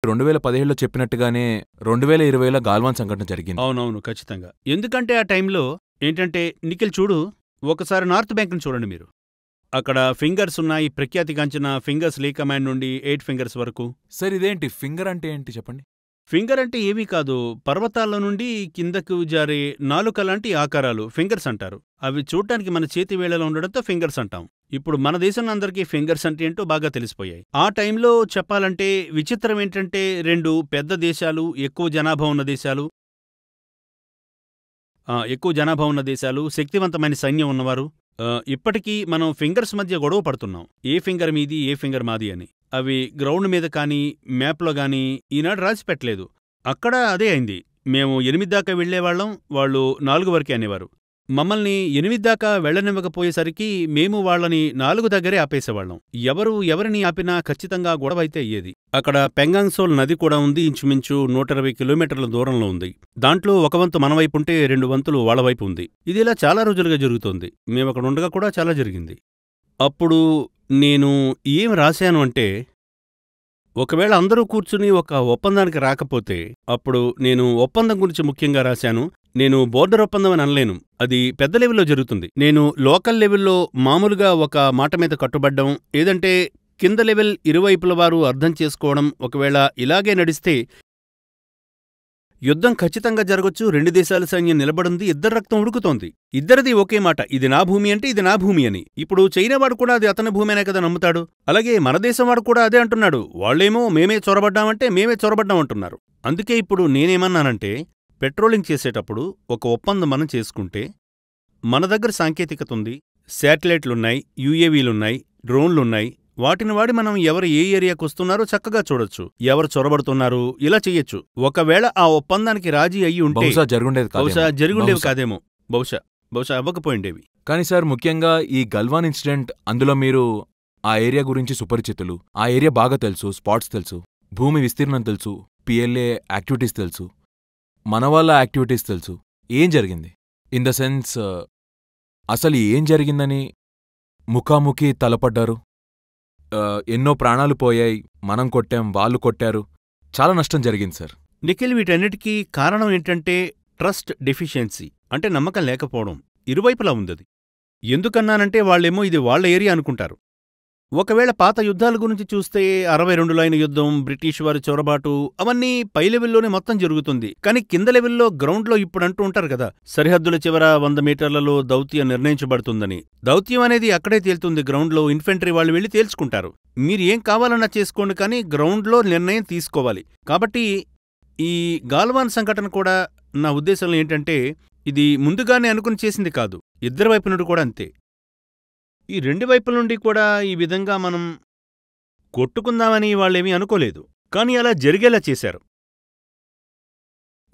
2017లో చెప్పినట్టుగానే 2020లో గాల్వాన్ సంఘటన జరిగింది. అవునవును, ఖచ్చితంగా. ఎందుకంటే ఆ టైంలో ఏంటంటే నిఖిల్ చూడు, ఒకసారి నార్త్ బ్యాంక్ని చూడండి మీరు. అక్కడ ఫింగర్స్ ఉన్నాయి, ప్రఖ్యాతిగాంచిన ఫింగర్స్ లీ కమాండ్ నుండి 8 ఫింగర్స్ వరకు. సార్ ఇదేంటి ఫింగర్ అంటే ఏంటి చెప్పండి? ఫింగర్ అంటే ఏమీ కాదు, పర్వతాల్లో నుండి కిందకు జారే నాలుక లాంటి ఆకారాలు ఫింగర్స్ అంటారు. అవి చూడటానికి మన చేతి వేళలో ఉండడంతో ఫింగర్స్ అంటాం. ఇప్పుడు మన దేశంలో అందరికీ ఫింగర్స్ అంటే ఏంటో బాగా తెలిసిపోయాయి. ఆ టైంలో చెప్పాలంటే విచిత్రం ఏంటంటే 2 పెద్ద దేశాలు, ఎక్కువ జనాభా ఉన్న దేశాలు, శక్తివంతమైన సైన్యం ఉన్నవారు. ఇప్పటికీ మనం ఫింగర్స్ మధ్య గొడవ పడుతున్నాం, ఏ ఫింగర్ మీది ఏ ఫింగర్ మాది అని. అవి గ్రౌండ్ మీద కానీ మ్యాప్లో కానీ ఈనాడు రాసి పెట్టలేదు. అక్కడ అదే అయింది. మేము 8 దాకా వెళ్లేవాళ్లం, వాళ్ళు 4 వరకే అనేవారు. మమ్మల్ని 8 దాకా వెళ్లనివ్వకపోయేసరికి మేము వాళ్లని 4 దగ్గరే ఆపేసేవాళ్లం. ఎవరిని ఆపినా ఖచ్చితంగా గొడవ అయితే అయ్యేది. అక్కడ పెంగాంగ్ సోల్ నది కూడా ఉంది, ఇంచుమించు 120 కిలోమీటర్ల దూరంలో ఉంది. దాంట్లో ఒక వంతు మన వైపు ఉంటే 2 వంతులు వాళ్ల వైపు ఉంది. ఇది ఇలా చాలా రోజులుగా జరుగుతోంది. మేమక్కడ ఉండగా కూడా చాలా జరిగింది. అప్పుడు నేను ఏం రాశాను అంటే, ఒకవేళ అందరూ కూర్చుని ఒక ఒప్పందానికి రాకపోతే, అప్పుడు నేను ఒప్పందం గురించి ముఖ్యంగా రాశాను. నేను బోర్డర్ ఒప్పందం అని అనలేను, అది పెద్ద లెవెల్లో జరుగుతుంది. నేను లోకల్ లెవెల్లో మామూలుగా ఒక మాట మీద కట్టుబడ్డం, ఏదంటే కింద లెవెల్ ఇరువైపుల వారు అర్థం చేసుకోవడం. ఒకవేళ ఇలాగే నడిస్తే యుద్ధం ఖచ్చితంగా జరగొచ్చు. 2 దేశాల సైన్యం నిలబడింది, ఇద్దరు రక్తం ఉడుకుతోంది. ఇద్దరిది ఒకే మాట, ఇది నా భూమి అంటే ఇది నా భూమి అని. ఇప్పుడు చైనావాడు కూడా అది అతని భూమేనే కదా నమ్ముతాడు. అలాగే మన దేశం వాడు కూడా అదే అంటున్నాడు. వాళ్లేమో మేమే చొరబడ్డామంటే మేమే చొరబడ్డామంటున్నారు. అందుకే ఇప్పుడు నేనేమన్నానంటే, పెట్రోలింగ్ చేసేటప్పుడు ఒక ఒప్పందం మనం చేసుకుంటే, మన దగ్గర సాంకేతికత ఉంది, శాటిలైట్లున్నాయి, యూఏవీలున్నాయి, డ్రోన్లున్నాయి. వాటిని వాడి మనం ఎవరు ఏ ఏరియాకు వస్తున్నారో చక్కగా చూడొచ్చు, ఎవరు చొరబడుతున్నారు, ఇలా చెయ్యొచ్చు. ఒకవేళ ఆ ఒప్పందానికి రాజీ అయ్యి ఉంటే బహుశా జరుగుండేవి కాదేమో, బహుశా అవ్వకపోయిండేవి. కానీ సార్, ముఖ్యంగా ఈ గల్వాన్ ఇన్సిడెంట్, అందులో మీరు ఆ ఏరియా గురించి సుపరిచితులు, ఆ ఏరియా బాగా తెలుసు, స్పాట్స్ తెలుసు, భూమి విస్తీర్ణం తెలుసు, పిఎల్ఏ యాక్టివిటీస్ తెలుసు, మనవాళ్ళ యాక్టివిటీస్ తెలుసు. ఏం జరిగింది? ఇన్ ద సెన్స్, అసలు ఏం జరిగిందని ముఖాముఖి తలపడ్డారు? ఎన్నో ప్రాణాలు పోయాయి, మనం కొట్టాం, వాళ్ళు కొట్టారు, చాలా నష్టం జరిగింది సార్. నిఖిల్, వీటన్నిటికీ కారణం ఏంటంటే ట్రస్ట్ డెఫిషియన్సీ, అంటే నమ్మకం లేకపోవడం. ఇరువైపులా ఉందది. ఎందుకన్నానంటే వాళ్ళేమో ఇది వాళ్ల ఏరియా అనుకుంటారు. ఒకవేళ పాత యుద్ధాల గురించి చూస్తే 62లో అయిన యుద్ధం, బ్రిటిష్ వారి చొరబాటు, అవన్నీ పై లెవెల్లోనే మొత్తం జరుగుతుంది. కానీ కింద లెవెల్లో గ్రౌండ్లో ఇప్పుడంటూ ఉంటారు కదా, సరిహద్దుల చివర 100 మీటర్లలో దౌత్యం నిర్ణయించబడుతుందని. దౌత్యం అనేది అక్కడే తేలుతుంది, గ్రౌండ్లో ఇన్ఫెంట్రీ వాళ్ళు వెళ్లి తేల్చుకుంటారు. మీరు ఏం కావాలన్నా చేసుకోండి, కానీ గ్రౌండ్లో నిర్ణయం తీసుకోవాలి. కాబట్టి ఈ గాల్వాన్ సంఘటన కూడా నా ఉద్దేశంలో ఏంటంటే, ఇది ముందుగానే అనుకుని చేసింది కాదు, ఇద్దరి వైపు నుండి కూడా అంతే. ఈ 2 వైపుల నుండి కూడా ఈ విధంగా మనం కొట్టుకుందామని వాళ్ళేమీ అనుకోలేదు, కానీ అలా జరిగేలా చేశారు.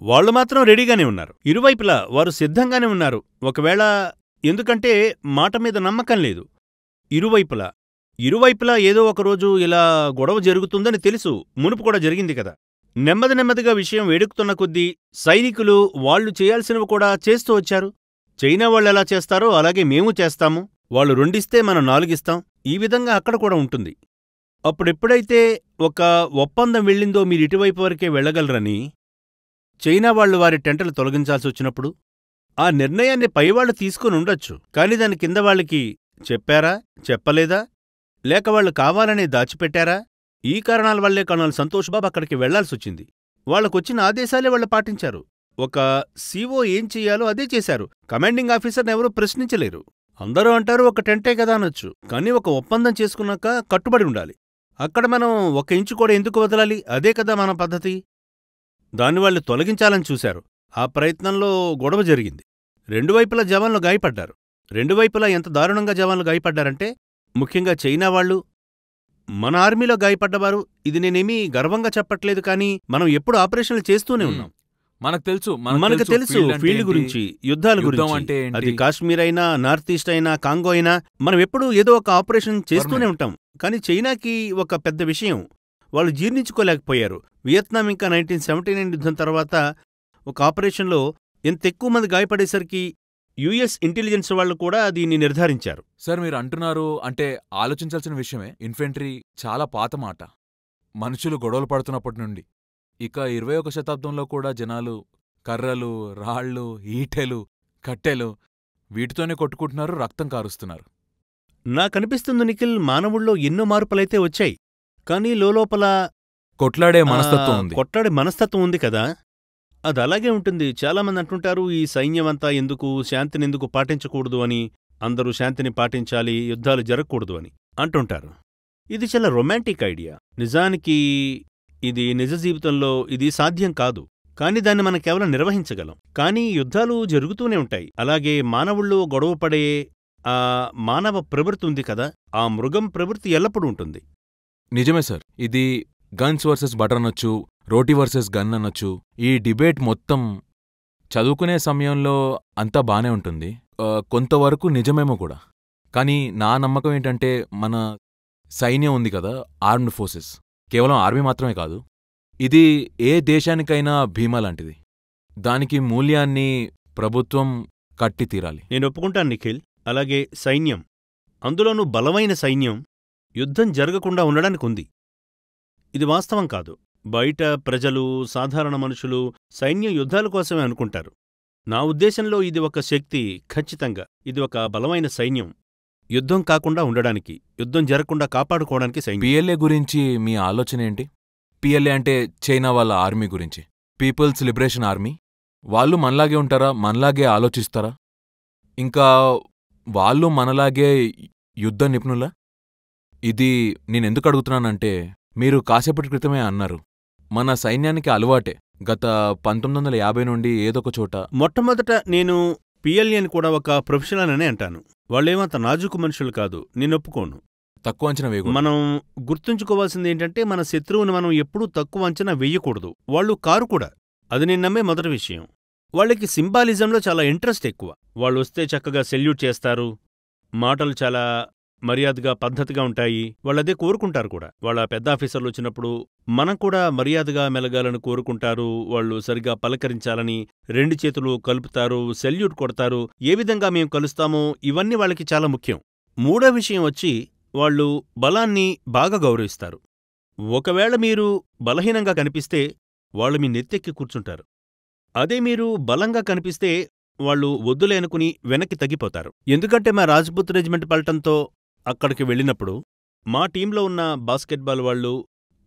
వాళ్లు మాత్రం రెడీగానే ఉన్నారు, ఇరువైపులా వారు సిద్ధంగానే ఉన్నారు. ఒకవేళ, ఎందుకంటే మాట మీద నమ్మకం లేదు ఇరువైపులా ఏదో ఒకరోజు ఇలా గొడవ జరుగుతుందని తెలుసు, మునుపు కూడా జరిగింది కదా. నెమ్మదిగా విషయం వేడుకుతున్న కొద్దీ సైనికులు వాళ్లు చేయాల్సినవి కూడా చేస్తూ వచ్చారు. చైనా వాళ్ళెలా చేస్తారో అలాగే మేము చేస్తాము, వాళ్ళు 2 ఇస్తే మనం 4 ఇస్తాం, ఈ విధంగా అక్కడ కూడా ఉంటుంది. అప్పుడెప్పుడైతే ఒక ఒప్పందం వెళ్ళిందో మీరు ఇటువైపు వరకే వెళ్లగలరని చైనా వాళ్లు వారి టెంటలు తొలగించాల్సి వచ్చినప్పుడు, ఆ నిర్ణయాన్ని పైవాళ్లు తీసుకుని ఉండొచ్చు, కాని దాని కింద వాళ్ళకి చెప్పారా, చెప్పలేదా, లేక వాళ్లు కావాలనే దాచిపెట్టారా? ఈ కారణాల వల్లే కర్నల్ సంతోష్ బాబు అక్కడికి వెళ్లాల్సొచ్చింది. వాళ్లకొచ్చిన ఆదేశాలే వాళ్లు పాటించారు. ఒక సీఓ ఏం చెయ్యాలో అదే చేశారు. కమాండింగ్ ఆఫీసర్ని ఎవరూ ప్రశ్నించలేరు. అందరూ అంటారు ఒక టెంటే కదా అనొచ్చు, కానీ ఒక ఒప్పందం చేసుకున్నాక కట్టుబడి ఉండాలి. అక్కడ మనం 1 ఇంచు కూడా ఎందుకు వదలాలి? అదే కదా మన పద్ధతి. దాన్ని వాళ్ళు తొలగించాలని చూశారు. ఆ ప్రయత్నంలో గొడవ జరిగింది. 2 వైపులా జవాన్లు గాయపడ్డారు. 2 వైపులా ఎంత దారుణంగా జవాన్లు గాయపడ్డారంటే, ముఖ్యంగా చైనా వాళ్లు, మన ఆర్మీలో గాయపడ్డవారు. ఇది నేనేమీ గర్వంగా చెప్పట్లేదు, కానీ మనం ఎప్పుడు ఆపరేషన్లు చేస్తూనే ఉన్నాం. మనకు తెలుసు ఫీల్డ్ గురించి, యుద్ధాల గురించి. అది కాశ్మీర్ అయినా, నార్త్ ఈస్ట్ అయినా, కాంగో అయినా, మనం ఎప్పుడూ ఏదో ఒక ఆపరేషన్ చేస్తూనే ఉంటాం. కానీ చైనాకి ఒక పెద్ద విషయం వాళ్ళు జీర్ణించుకోలేకపోయారు. వియత్నాం ఇంకా 1979 యుద్ధం తర్వాత ఒక ఆపరేషన్లో ఎంత ఎక్కువ మంది గాయపడేసరికి యుఎస్ ఇంటెలిజెన్స్ వాళ్ళు కూడా దీన్ని నిర్ధారించారు. సార్, మీరు అంటున్నారు అంటే ఆలోచించాల్సిన విషయమే. ఇన్ఫెంట్రీ చాలా పాత మాట. మనుషులు గొడవలు పడుతున్నప్పటి నుండి. ఇక 21వ శతాబ్దంలో కూడా జనాలు కర్రలు, రాళ్ళు, ఈటెలు, కట్టెలు వీటితోనే కొట్టుకుంటున్నారు, రక్తం కారుస్తున్నారు. నాకనిపిస్తుంది నిఖిల్, మానవుల్లో ఎన్నో మార్పులైతే వచ్చాయి, కానీ లోలోపల కొట్లాడే మనస్తత్వం ఉంది. కొట్లాడే మనస్తత్వం ఉంది కదా, అది అలాగే ఉంటుంది. చాలామంది అంటుంటారు, ఈ సైన్యమంతా ఎందుకు, శాంతినెందుకు పాటించకూడదు అని, అందరూ శాంతిని పాటించాలి, యుద్ధాలు జరగకూడదు అని అంటుంటారు. ఇది చాలా రొమాంటిక్ ఐడియా. నిజానికి ఇది నిజ జీవితంలో ఇది సాధ్యం కాదు, కాని దాన్ని మనం కేవలం నిర్వహించగలం. కానీ యుద్ధాలు జరుగుతూనే ఉంటాయి. అలాగే మానవుళ్ళు గొడవపడే ఆ మానవ ప్రవృత్తి ఉంది కదా, ఆ మృగం ప్రవృత్తి ఎల్లప్పుడూ ఉంటుంది. నిజమే సార్. ఇది గన్స్ వర్సెస్ బటర్ అనొచ్చు, రోటీ వర్సెస్ గన్ అనొచ్చు. ఈ డిబేట్ మొత్తం చదువుకునే సమయంలో అంతా బానే ఉంటుంది, కొంతవరకు నిజమేమో కూడా. కానీ నా నమ్మకం ఏంటంటే, మన సైన్యం ఉంది కదా, ఆర్మ్డ్ ఫోర్సెస్, కేవలం ఆర్మీ మాత్రమే కాదు, ఇది ఏ దేశానికైనా భీమా లాంటిది. దానికి మూల్యాన్ని ప్రభుత్వం కట్టి తీరాలి. నేను ఒప్పుకుంటాను నిఖిల్. అలాగే సైన్యం, అందులోనూ బలమైన సైన్యం యుద్ధం జరగకుండా ఉండడానికుంది. ఇది వాస్తవం కాదు. బయట ప్రజలు, సాధారణ మనుషులు సైన్యం యుద్ధాల కోసమే అనుకుంటారు. నా ఉద్దేశంలో ఇది ఒక శక్తి, ఖచ్చితంగా ఇది ఒక బలమైన సైన్యం, యుద్ధం కాకుండా ఉండడానికి, యుద్ధం జరగకుండా కాపాడుకోవడానికి సైన్యం. పిఎల్ఏ గురించి మీ ఆలోచన ఏంటి? పిఎల్ఏ అంటే చైనా వాళ్ళ ఆర్మీ గురించి, పీపుల్స్ లిబరేషన్ ఆర్మీ. వాళ్ళు మనలాగే ఉంటారా? మనలాగే ఆలోచిస్తారా? ఇంకా వాళ్ళు మనలాగే యుద్ధ నిపుణులా? ఇది నేనెందుకు అడుగుతున్నానంటే, మీరు కాసేపటి క్రితమే అన్నారు, మన సైన్యానికి అలవాటే గత 1950 నుండి ఏదొక చోట. మొట్టమొదట నేను పిఎల్ఏని కూడా ఒక ప్రొఫెషనల్ అనే అంటాను. వాళ్ళేమంత నాజూకు మనుషులు కాదు, నేనొప్పుకోను. తక్కువ అంచనా వేయకూడదు. మనం గుర్తుంచుకోవాల్సింది ఏంటంటే, మన శత్రువుని మనం ఎప్పుడూ తక్కువ అంచనా వెయ్యకూడదు. వాళ్ళు కారు కూడా, అది నేను నమ్మే మొదటి విషయం. వాళ్ళకి సింబాలిజంలో చాలా ఇంట్రెస్ట్ ఎక్కువ. వాళ్ళు వస్తే చక్కగా సెల్యూట్ చేస్తారు, మాటలు చాలా మర్యాదగా పద్ధతిగా ఉంటాయి. వాళ్ళదే కోరుకుంటారు కూడా. వాళ్ళ పెద్ద ఆఫీసర్లు వచ్చినప్పుడు మనం కూడా మర్యాదగా మెలగాలని కోరుకుంటారు. వాళ్ళు సరిగా పలకరించాలని 2 చేతులు కలుపుతారు, సెల్యూట్ కొడతారు. ఏ విధంగా మేం కలుస్తామో ఇవన్నీ వాళ్ళకి చాలా ముఖ్యం. మూడో విషయం వచ్చి, వాళ్ళు బలాన్ని బాగా గౌరవిస్తారు. ఒకవేళ మీరు బలహీనంగా కనిపిస్తే వాళ్ళు మీ నెత్తెక్కి కూర్చుంటారు. అదే మీరు బలంగా కనిపిస్తే వాళ్ళు వద్దులే అనుకుని వెనక్కి తగ్గిపోతారు. ఎందుకంటే మా రాజ్పుత్ రెజిమెంట్ పల్టన్తో అక్కడికి వెళ్ళినప్పుడు మా టీంలో ఉన్న బాస్కెట్బాల్ వాళ్ళు,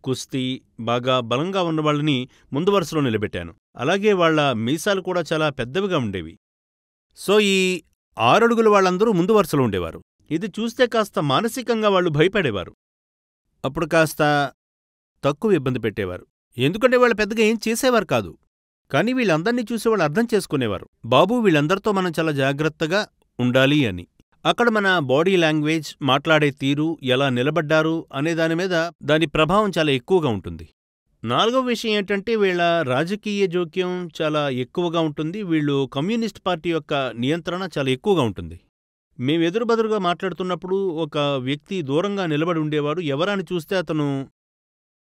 కుస్తీ బాగా బలంగా ఉన్నవాళ్ళని ముందు వరుసలో నిలబెట్టాను. అలాగే వాళ్ల మీసాలు కూడా చాలా పెద్దవిగా ఉండేవి. సో ఈ 6 అడుగుల వాళ్ళందరూ ముందు వరుసలో ఉండేవారు. ఇది చూస్తే కాస్త మానసికంగా వాళ్ళు భయపడేవారు. అప్పుడు కాస్త తక్కువ ఇబ్బంది పెట్టేవారు, ఎందుకంటే వాళ్ళు పెద్దగా ఏం చేసేవారు కాదు. కానీ వీళ్ళందర్నీ చూసి వాళ్ళు అర్థం చేసుకునేవారు, బాబూ వీళ్ళందరితో మనం చాలా జాగ్రత్తగా ఉండాలి అని. అక్కడ మన బాడీ లాంగ్వేజ్, మాట్లాడే తీరు, ఎలా నిలబడ్డారు అనే దానిమీద దాని ప్రభావం చాలా ఎక్కువగా ఉంటుంది. 4వ విషయం ఏంటంటే, వీళ్ళ రాజకీయ జోక్యం చాలా ఎక్కువగా ఉంటుంది. వీళ్ళు కమ్యూనిస్ట్ పార్టీ యొక్క నియంత్రణ చాలా ఎక్కువగా ఉంటుంది. మేమెదురుబదురుగా మాట్లాడుతున్నప్పుడు ఒక వ్యక్తి దూరంగా నిలబడి ఉండేవాడు. ఎవరాని చూస్తే అతను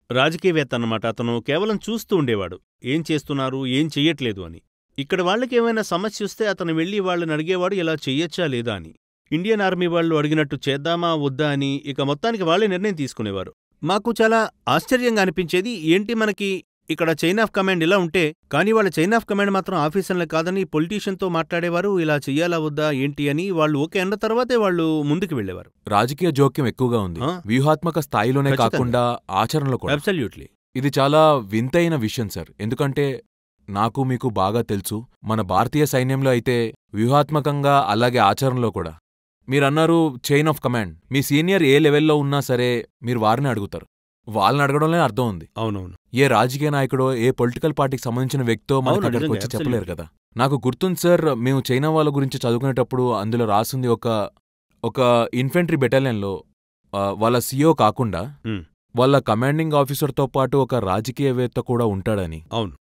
రాజకీయవేత్త అన్నమాట. అతను కేవలం చూస్తూ ఉండేవాడు, ఏం చేస్తున్నారు, ఏం చెయ్యట్లేదు అని. ఇక్కడ వాళ్ళకేమైనా సమస్య వస్తే అతను వెళ్ళి వాళ్ళని అడిగేవాడు, ఇలా చెయ్యొచ్చా లేదా అని. ఇండియన్ ఆర్మీ వాళ్ళు అడిగినట్టు చేద్దామా వద్దా అని ఇక మొత్తానికి వాళ్లే నిర్ణయం తీసుకునేవారు. మాకు చాలా ఆశ్చర్యంగా అనిపించేది, ఏంటి మనకి ఇక్కడ చైన్ ఆఫ్ కమాండ్ ఇలా ఉంటే, కానీ వాళ్ళ చైన్ ఆఫ్ కమాండ్ మాత్రం ఆఫీసర్లే కాదని పొలిటీషియన్తో మాట్లాడేవారు, ఇలా చెయ్యాలా వద్దా ఏంటి అని. వాళ్ళు ఓకే అన్న తర్వాతే వాళ్ళు ముందుకు వెళ్లేవారు. రాజకీయ జోక్యం ఎక్కువగా ఉంది, వ్యూహాత్మక స్థాయిలోనే కాకుండా ఆచరణలో కూడా. అబ్సల్యూట్లీ. ఇది చాలా వింతైన విషయం సార్. ఎందుకంటే నాకు మీకు బాగా తెలుసు, మన భారతీయ సైన్యంలో అయితే వ్యూహాత్మకంగా అలాగే ఆచరణలో కూడా. మీరన్నారు చైన్ ఆఫ్ కమాండ్, మీ సీనియర్ ఏ లెవెల్లో ఉన్నా సరే మీరు వారిని అడుగుతారు. వాళ్ళని అడగడంలోనే అర్థం ఉంది. అవునవును. ఏ రాజకీయ నాయకుడో, ఏ పొలిటికల్ పార్టీకి సంబంధించిన వ్యక్తో మనకు అక్కడికి వచ్చి చెప్పలేరు కదా. నాకు గుర్తుంది సార్, మేము చైనా వాళ్ళ గురించి చదువుకునేటప్పుడు అందులో రాసింది ఒక ఇన్ఫెంట్రీ బెటాలియన్లో వాళ్ళ సీఓ కాకుండా వాళ్ళ కమాండింగ్ ఆఫీసర్తో పాటు ఒక రాజకీయవేత్త కూడా ఉంటాడని. అవును.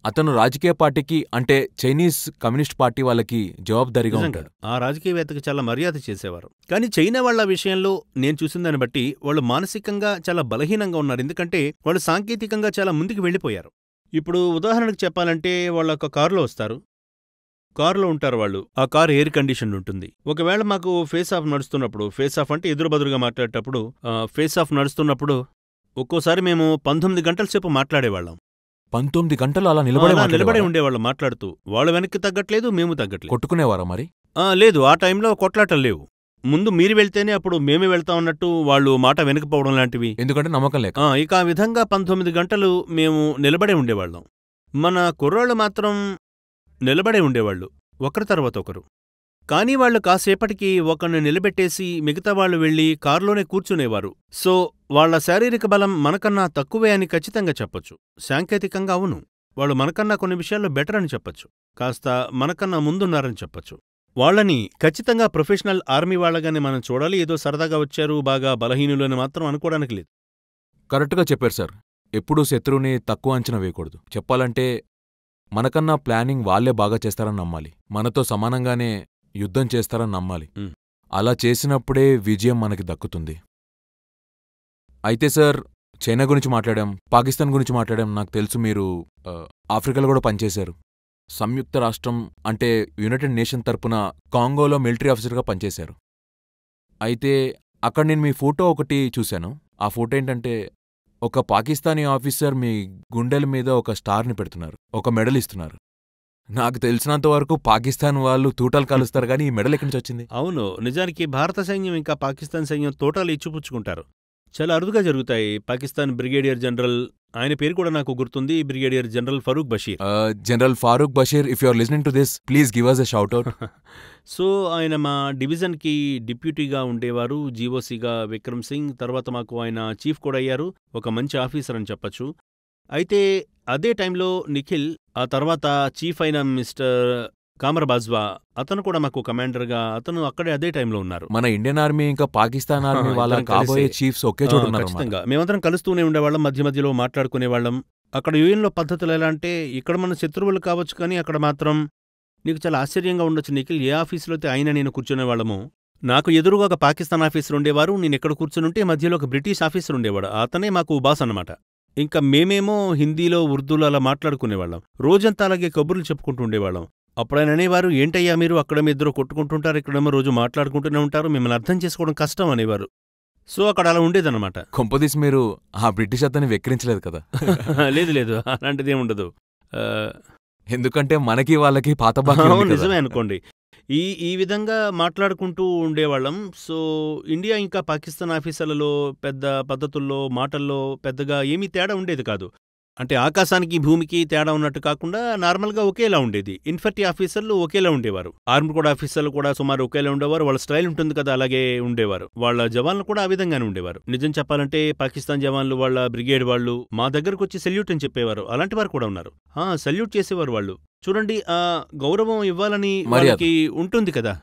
అతను రాజకీయ పార్టీకి, అంటే చైనీస్ కమ్యూనిస్ట్ పార్టీ వాళ్ళకి జవాబుదారీగా ఉంటాడు. ఆ రాజకీయవేత్తకి చాలా మర్యాద చేసేవారు. కానీ చైనా వాళ్ల విషయంలో నేను చూసిందాన్ని బట్టి వాళ్ళు మానసికంగా చాలా బలహీనంగా ఉన్నారు. ఎందుకంటే వాళ్ళు సాంకేతికంగా చాలా ముందుకు వెళ్ళిపోయారు. ఇప్పుడు ఉదాహరణకు చెప్పాలంటే, వాళ్ళ ఒక కారులో వస్తారు, కారులో ఉంటారు వాళ్ళు. ఆ కారు ఎయిర్ కండిషన్ ఉంటుంది. ఒకవేళ మాకు ఫేస్ ఆఫ్ నడుస్తున్నప్పుడు, ఫేస్ ఆఫ్ అంటే ఎదురుబదురుగా మాట్లాడేటప్పుడు, ఫేస్ ఆఫ్ నడుస్తున్నప్పుడు ఒక్కోసారి మేము 19 గంటల సేపు మాట్లాడేవాళ్ళం. 19 గంటలు అలా అలా నిలబడే నిలబడే మాట్లాడేవారా? ఉండేవాళ్ళం మాట్లాడుతూ. వాళ్ళ వెనక్కి తగ్గట్లేదు, మేము తగ్గట్లేదు. కొట్టుకునేవారా మరి? లేదు, ఆ టైంలో కొట్లాటలు లేవు. ముందు మీరు వెళ్తేనే అప్పుడు మేమే వెళ్తామన్నట్టు వాళ్ళు మాట వెనకపోవడం లాంటివి. ఎందుకంటే నమ్మకం లేక. ఇక ఆ విధంగా 19 గంటలు మేము నిలబడే ఉండేవాళ్ళం. మన కుర్రాళ్ళు మాత్రం నిలబడే ఉండేవాళ్ళు, ఒకరి తర్వాత ఒకరు. కానీ వాళ్ళు కాసేపటికి ఒకరిని నిలబెట్టేసి మిగతా వాళ్ళు వెళ్లి కారులోనే కూర్చునేవారు. సో వాళ్ల శారీరక బలం మనకన్నా తక్కువే అని ఖచ్చితంగా చెప్పొచ్చు. సాంకేతికంగా అవును, వాళ్ళు మనకన్నా కొన్ని విషయాల్లో బెటర్ అని చెప్పొచ్చు. కాస్త మనకన్నా ముందున్నారని చెప్పొచ్చు. వాళ్ళని ఖచ్చితంగా ప్రొఫెషనల్ ఆర్మీ వాళ్ళగానే మనం చూడాలి. ఏదో సరదాగా వచ్చారు, బాగా బలహీనులు అని మాత్రం అనుకోవడానికి లేదు. కరెక్ట్గా చెప్పారు సార్. ఎప్పుడూ శత్రువుని తక్కువ అంచనా వేయకూడదు. చెప్పాలంటే మనకన్నా ప్లానింగ్ వాళ్లే బాగా చేస్తారని నమ్మాలి. మనతో సమానంగానే యుద్ధం చేస్తారని నమ్మాలి. అలా చేసినప్పుడే విజయం మనకి దక్కుతుంది. అయితే సార్, చైనా గురించి మాట్లాడాం, పాకిస్తాన్ గురించి మాట్లాడాం. నాకు తెలుసు మీరు ఆఫ్రికాలో కూడా పనిచేశారు. సంయుక్త రాష్ట్రం అంటే యునైటెడ్ నేషన్ తరపున కాంగోలో మిలిటరీ ఆఫీసర్గా పనిచేశారు. అయితే అక్కడ నేను మీ ఫోటో ఒకటి చూశాను. ఆ ఫోటో ఏంటంటే ఒక పాకిస్తానీ ఆఫీసర్ మీ గుండెల మీద ఒక స్టార్ని పెడుతున్నారు, ఒక మెడల్ ఇస్తున్నారు. నాకు తెలిసినంతవరకు పాకిస్తాన్ వాళ్ళు తూటాలు కాలుస్తారు కానీ ఈ మెడల్ ఎక్కడి నుంచి వచ్చింది? అవును, నిజానికి భారత సైన్యం ఇంకా పాకిస్తాన్ సైన్యం తోటాలు ఇచ్చిపుచ్చుకుంటారు. చాలా అరుదుగా జరుగుతాయి. పాకిస్తాన్ బ్రిగేడియర్ జనరల్, ఆయన పేరు కూడా నాకు గుర్తుంది, brigadier general Farooq Bashir. General Farooq Bashir, if you are listening to this, please give us a shout out. So ఆయన మా డివిజన్కి డిప్యూటీగా ఉండేవారు, జీఓసీగా విక్రమ్ సింగ్. తర్వాత మాకు ఆయన చీఫ్ కూడా అయ్యారు. ఒక మంచి ఆఫీసర్ అని చెప్పచ్చు. అయితే అదే టైంలో నిఖిల్, ఆ తర్వాత చీఫ్ అయిన మిస్టర్ కామర్ బాజ్వా, అతను కూడా మాకు కమాండర్గా, అతను అక్కడే అదే టైంలో ఉన్నారు. మన ఇండియన్ ఆర్మీ ఇంకా పాకిస్తాన్ ఆర్మీ వాళ్ళ కాబోయే చీఫ్స్ ఒకే చోట ఉన్నారు. ఖచ్చితంగా మేమందరం కలుస్తూనే ఉండేవాళ్ళం, మధ్య మధ్యలో మాట్లాడుకునేవాళ్ళం. అక్కడ యుఎన్లో పద్ధతులు ఎలా అంటే, ఇక్కడ మన శత్రువులు కావచ్చు కానీ అక్కడ మాత్రం నీకు చాలా ఆశ్చర్యంగా ఉండొచ్చు నిఖిల్, ఏ ఆఫీసులో అయితే ఆయన నేను కూర్చునేవాళ్ళము, నాకు ఎదురుగా ఒక పాకిస్తాన్ ఆఫీసర్ ఉండేవారు, నేను ఎక్కడ కూర్చునుంటే మధ్యలో ఒక బ్రిటిష్ ఆఫీసర్ ఉండేవాడు. అతనే మాకు బాస్ అన్నమాట. ఇంకా మేమేమో హిందీలో ఉర్దూలో అలా మాట్లాడుకునేవాళ్ళం. రోజంతా అలాగే కబుర్లు చెప్పుకుంటూ ఉండేవాళ్ళం. అప్పుడైనా అనేవారు, ఏంటయ్యా మీరు అక్కడ మీ ఇద్దరు కొట్టుకుంటుంటారు, ఇక్కడేమో రోజు మాట్లాడుకుంటూనే ఉంటారు, మిమ్మల్ని అర్థం చేసుకోవడం కష్టం అనేవారు. సో అక్కడ అలా ఉండేదన్నమాట. కొంపదీసి మీరు ఆ బ్రిటిష్ అతన్ని వెక్కిరించలేదు కదా? లేదు లేదు, అలాంటిదేం ఉండదు. ఎందుకంటే మనకి వాళ్ళకి పాత నిజమే అనుకోండి. ఈ విధంగా మాట్లాడుకుంటూ ఉండేవాళ్ళం. సో ఇండియా ఇంకా పాకిస్తాన్ ఆఫీసర్లలో పెద్ద పద్ధతుల్లో, మాటల్లో పెద్దగా ఏమీ తేడా ఉండేది కాదు. అంటే ఆకాశానికి భూమికి తేడా ఉన్నట్టు కాకుండా నార్మల్గా ఒకేలా ఉండేది. ఇన్ఫర్టీ ఆఫీసర్లు ఒకేలా ఉండేవారు, ఆర్మీ కూడా ఆఫీసర్లు కూడా సుమారు ఒకేలా ఉండేవారు. వాళ్ళ స్టైల్ ఉంటుంది కదా, అలాగే ఉండేవారు. వాళ్ళ జవాన్లు కూడా ఆ విధంగానే ఉండేవారు. నిజం చెప్పాలంటే పాకిస్తాన్ జవాన్లు వాళ్ళ బ్రిగేడ్ వాళ్ళు మా దగ్గరకు వచ్చి సెల్యూట్ అని చెప్పేవారు. అలాంటి వారు కూడా ఉన్నారు. సెల్యూట్ చేసేవారు వాళ్ళు. చూడండి, ఆ గౌరవం ఇవ్వాలని వాళ్ళకి ఉంటుంది కదా.